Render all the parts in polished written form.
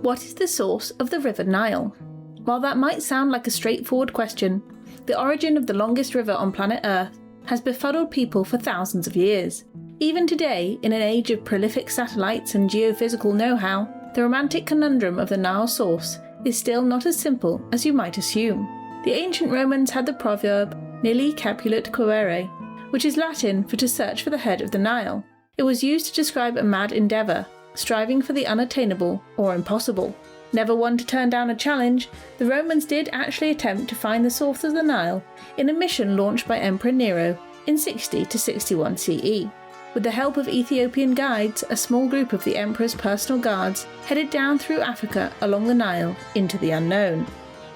What is the source of the River Nile? While that might sound like a straightforward question, the origin of the longest river on planet Earth has befuddled people for thousands of years. Even today, in an age of prolific satellites and geophysical know-how, the romantic conundrum of the Nile source is still not as simple as you might assume. The ancient Romans had the proverb, nili capulet quaere, which is Latin for to search for the head of the Nile. It was used to describe a mad endeavour, striving for the unattainable or impossible. Never one to turn down a challenge, the Romans did actually attempt to find the source of the Nile in a mission launched by Emperor Nero in 60 to 61 CE. With the help of Ethiopian guides, a small group of the emperor's personal guards headed down through Africa along the Nile into the unknown.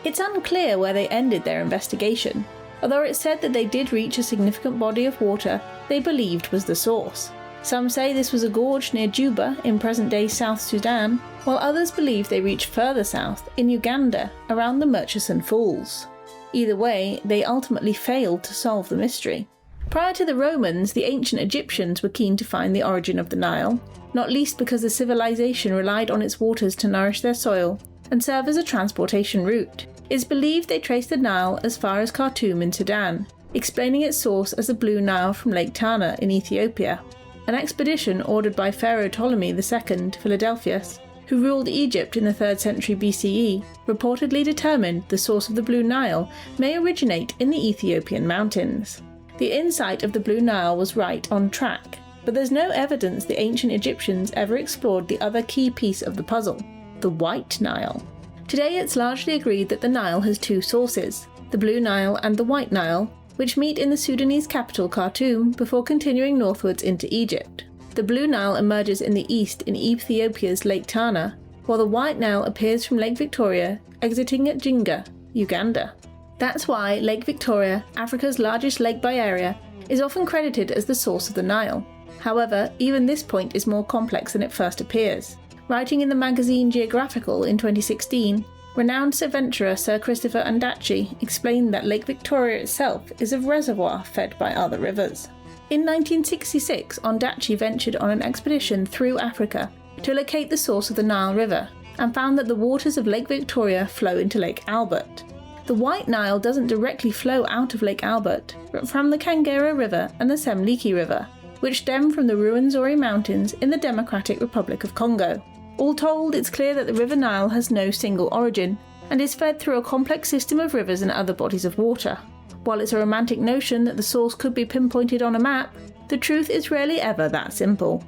It's unclear where they ended their investigation. Although it's said that they did reach a significant body of water they believed was the source. Some say this was a gorge near Juba in present-day South Sudan, while others believe they reached further south in Uganda around the Murchison Falls. Either way, they ultimately failed to solve the mystery. Prior to the Romans, the ancient Egyptians were keen to find the origin of the Nile, not least because the civilization relied on its waters to nourish their soil and serve as a transportation route. It's believed they traced the Nile as far as Khartoum in Sudan, explaining its source as the Blue Nile from Lake Tana in Ethiopia. An expedition ordered by Pharaoh Ptolemy II, Philadelphus, who ruled Egypt in the 3rd century BCE, reportedly determined the source of the Blue Nile may originate in the Ethiopian mountains. The insight of the Blue Nile was right on track, but there's no evidence the ancient Egyptians ever explored the other key piece of the puzzle, the White Nile. Today it's largely agreed that the Nile has two sources, the Blue Nile and the White Nile, which meet in the Sudanese capital Khartoum before continuing northwards into Egypt. The Blue Nile emerges in the east in Ethiopia's Lake Tana, while the White Nile appears from Lake Victoria, exiting at Jinga, Uganda. That's why Lake Victoria, Africa's largest lake by area, is often credited as the source of the Nile. However, even this point is more complex than it first appears. Writing in the magazine Geographical in 2016, renowned adventurer Sir Christopher Ondaatje explained that Lake Victoria itself is a reservoir fed by other rivers. In 1966, Ondaatje ventured on an expedition through Africa to locate the source of the Nile River, and found that the waters of Lake Victoria flow into Lake Albert. The White Nile doesn't directly flow out of Lake Albert, but from the Kangera River and the Semliki River, which stem from the Ruwenzori Mountains in the Democratic Republic of Congo. All told, it's clear that the River Nile has no single origin, and is fed through a complex system of rivers and other bodies of water. While it's a romantic notion that the source could be pinpointed on a map, the truth is rarely ever that simple.